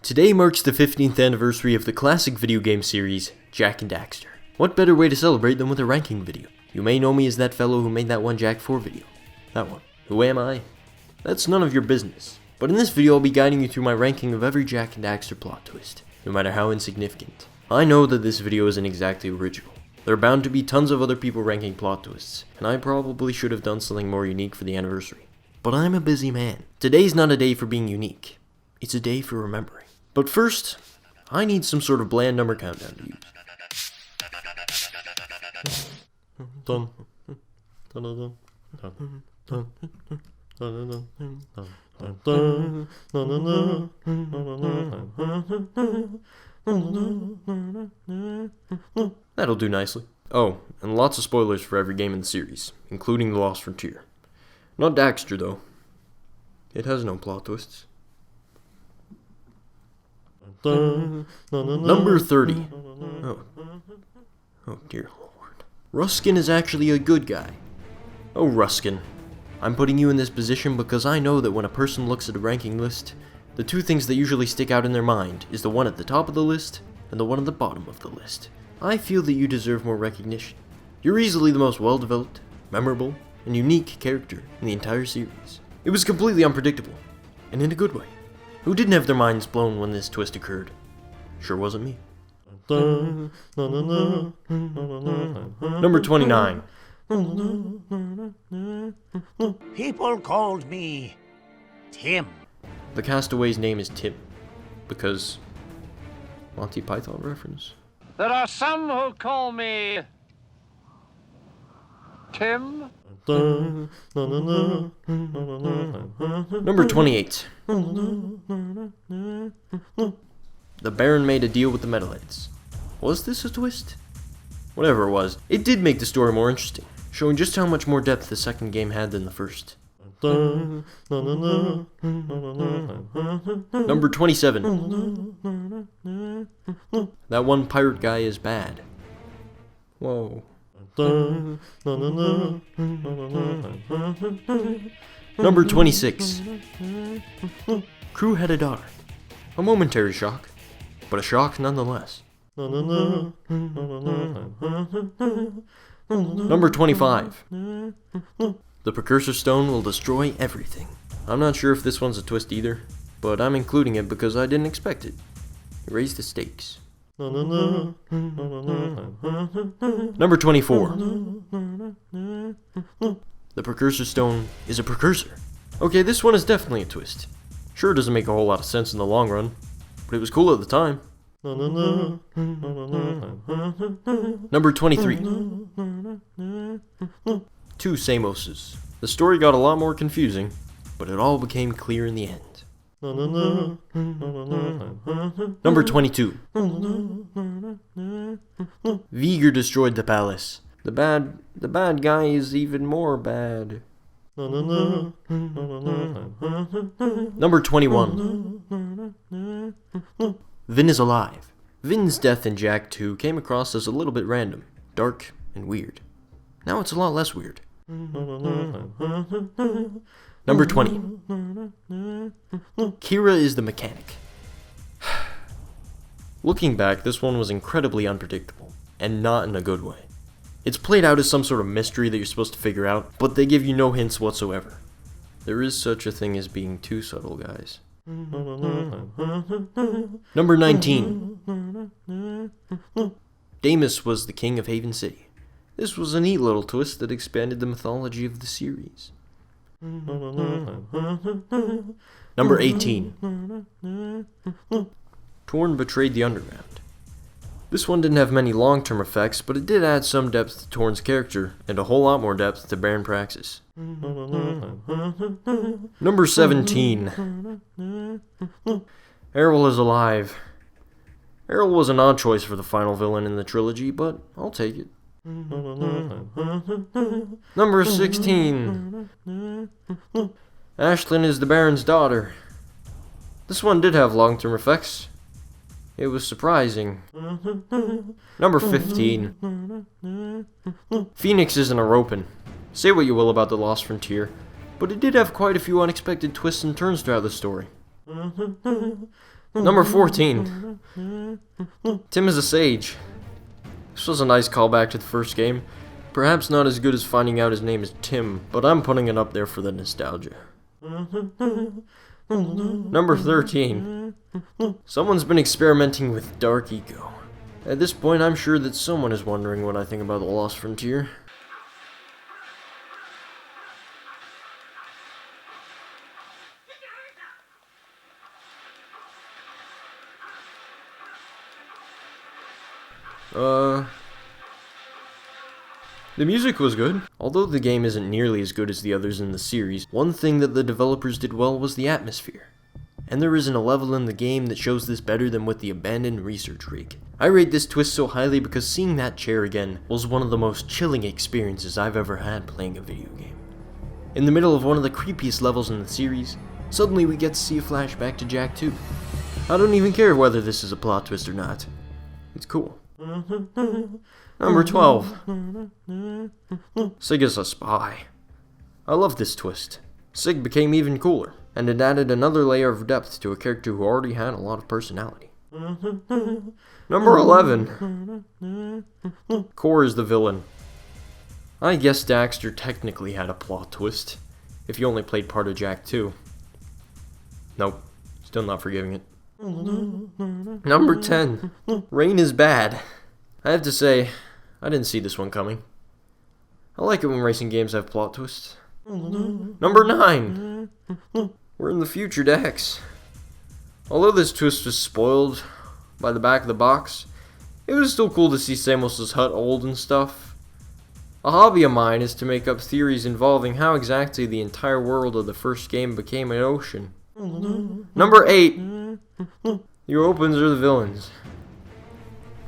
Today marks the 15th anniversary of the classic video game series, Jak and Daxter. What better way to celebrate than with a ranking video? You may know me as that fellow who made that one Jak 4 video. That one. Who am I? That's none of your business. But in this video I'll be guiding you through my ranking of every Jak and Daxter plot twist, no matter how insignificant. I know that this video isn't exactly original. There are bound to be tons of other people ranking plot twists, and I probably should have done something more unique for the anniversary. But I'm a busy man. Today's not a day for being unique. It's a day for remembering. But first, I need some sort of bland number countdown to use. That'll do nicely. Oh, and lots of spoilers for every game in the series, including The Lost Frontier. Not Daxter, though. It has no plot twists. Number 30. Oh dear lord. Ruskin is actually a good guy. Oh Ruskin, I'm putting you in this position because I know that when a person looks at a ranking list, the two things that usually stick out in their mind is the one at the top of the list and the one at the bottom of the list. I feel that you deserve more recognition. You're easily the most well-developed, memorable, and unique character in the entire series. It was completely unpredictable, and in a good way. Who didn't have their minds blown when this twist occurred? Sure wasn't me. Number 29. People called me Tim. The castaway's name is Tim, because Monty Python reference. There are some who call me Tim. Number 28. The Baron made a deal with the Metalheads. Was this a twist? Whatever it was, it did make the story more interesting, showing just how much more depth the second game had than the first. Number 27. That one pirate guy is bad. Whoa. Number 26. Crew had a daughter. A momentary shock, but a shock nonetheless. Number 25. The Precursor Stone will destroy everything. I'm not sure if this one's a twist either, but I'm including it because I didn't expect it. It raised the stakes. Number 24. The Precursor Stone is a precursor. Okay, this one is definitely a twist. Sure, it doesn't make a whole lot of sense in the long run, but it was cool at the time. Number 23. Two Samoses. The story got a lot more confusing, but it all became clear in the end. Number 22. Vigor destroyed the palace. The bad guy is even more bad. Number 21. Vin is alive. Vin's death in Jak 2 came across as a little bit random, dark, and weird. Now it's a lot less weird. Number 20. Kira is the mechanic. Looking back, this one was incredibly unpredictable, and not in a good way. It's played out as some sort of mystery that you're supposed to figure out, but they give you no hints whatsoever. There is such a thing as being too subtle, guys. Number 19. Damus was the king of Haven City. This was a neat little twist that expanded the mythology of the series. Number 18. Torn betrayed the Underground. This one didn't have many long-term effects, but it did add some depth to Torn's character, and a whole lot more depth to Baron Praxis. Number 17. Errol is alive. Errol was an odd choice for the final villain in the trilogy, but I'll take it. Number 16. Ashlyn is the Baron's daughter. This one did have long-term effects. It was surprising. Number 15. Phoenix isn't a ropin'. Say what you will about The Lost Frontier, but it did have quite a few unexpected twists and turns throughout the story. Number 14. Tim is a sage. This was a nice callback to the first game. Perhaps not as good as finding out his name is Tim, but I'm putting it up there for the nostalgia. Number 13. Someone's been experimenting with Dark Eco. At this point, I'm sure that someone is wondering what I think about The Lost Frontier. The music was good. Although the game isn't nearly as good as the others in the series, one thing that the developers did well was the atmosphere. And there isn't a level in the game that shows this better than with the abandoned research rig. I rate this twist so highly because seeing that chair again was one of the most chilling experiences I've ever had playing a video game. In the middle of one of the creepiest levels in the series, suddenly we get to see a flashback to Jak 2. I don't even care whether this is a plot twist or not. It's cool. Number 12. Sig is a spy. I love this twist. Sig became even cooler, and it added another layer of depth to a character who already had a lot of personality. Number 11. Core is the villain. I guess Daxter technically had a plot twist, if you only played part of Jak 2. Nope, still not forgiving it. Number 10. Rain is bad. I have to say, I didn't see this one coming. I like it when racing games have plot twists. Number 9. We're in the future, Dax. Although this twist was spoiled by the back of the box, it was still cool to see Samos' hut old and stuff. A hobby of mine is to make up theories involving how exactly the entire world of the first game became an ocean. Number 8. Your opens are the villains.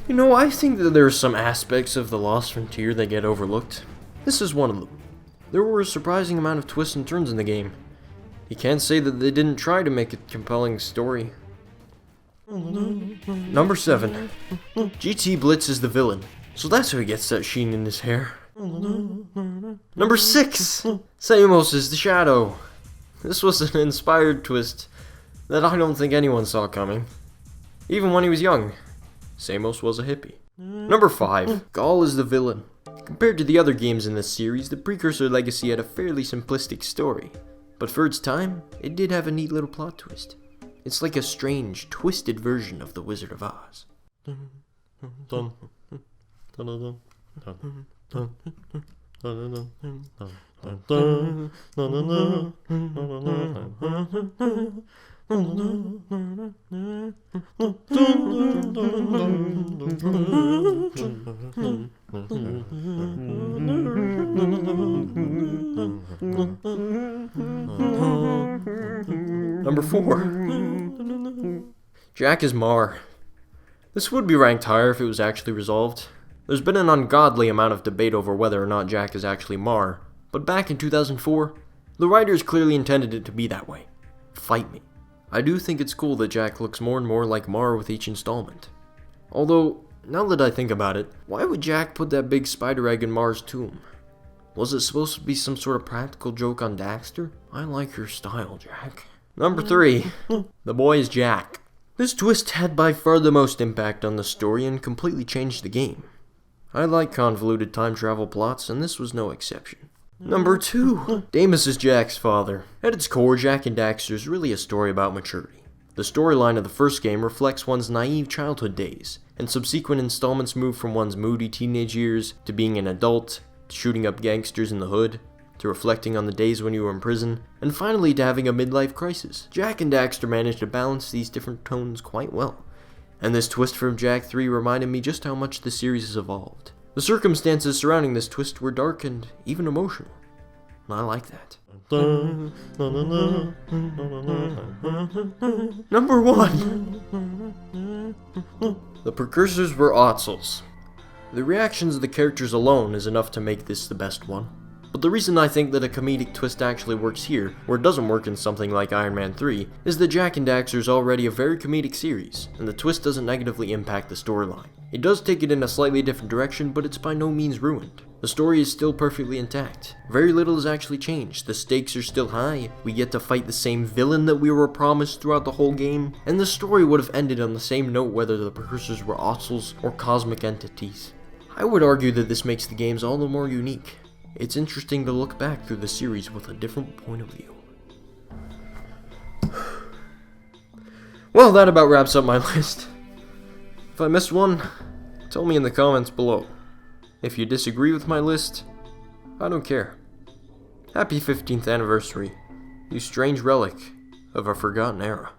You know, I think that there are some aspects of The Lost Frontier that get overlooked. This is one of them. There were a surprising amount of twists and turns in the game. You can't say that they didn't try to make a compelling story. Number 7. GT Blitz is the villain, so that's who gets that sheen in his hair. Number 6. Samos is the shadow. This was an inspired twist that I don't think anyone saw coming. Even when he was young, Samos was a hippie. Number 5. Gaul is the villain. Compared to the other games in this series, the Precursor Legacy had a fairly simplistic story. But for its time, it did have a neat little plot twist. It's like a strange, twisted version of The Wizard of Oz. Number 4. Jak is Mar. This would be ranked higher if it was actually resolved. There's been an ungodly amount of debate over whether or not Jak is actually Mar, but back in 2004, the writers clearly intended it to be that way. Fight me. I do think it's cool that Jak looks more and more like Mar with each installment. Although, now that I think about it, why would Jak put that big spider egg in Mar's tomb? Was it supposed to be some sort of practical joke on Daxter? I like your style, Jak. Number 3. The boy is Jak. This twist had by far the most impact on the story and completely changed the game. I like convoluted time travel plots, and this was no exception. Number 2. Damus is Jak's father. At its core, Jak and Daxter is really a story about maturity. The storyline of the first game reflects one's naive childhood days, and subsequent installments move from one's moody teenage years to being an adult, to shooting up gangsters in the hood, to reflecting on the days when you were in prison, and finally to having a midlife crisis. Jak and Daxter managed to balance these different tones quite well, and this twist from Jak 3 reminded me just how much the series has evolved. The circumstances surrounding this twist were dark and even emotional, and I like that. Number 1. The precursors were Otzels. The reactions of the characters alone is enough to make this the best one. But the reason I think that a comedic twist actually works here, where it doesn't work in something like Iron Man 3, is that Jak and Daxter is already a very comedic series, and the twist doesn't negatively impact the storyline. It does take it in a slightly different direction, but it's by no means ruined. The story is still perfectly intact. Very little has actually changed. The stakes are still high, we get to fight the same villain that we were promised throughout the whole game, and the story would have ended on the same note whether the precursors were Otzels or cosmic entities. I would argue that this makes the games all the more unique. It's interesting to look back through the series with a different point of view. Well, that about wraps up my list. If I missed one, tell me in the comments below. If you disagree with my list, I don't care. Happy 15th anniversary, you strange relic of a forgotten era.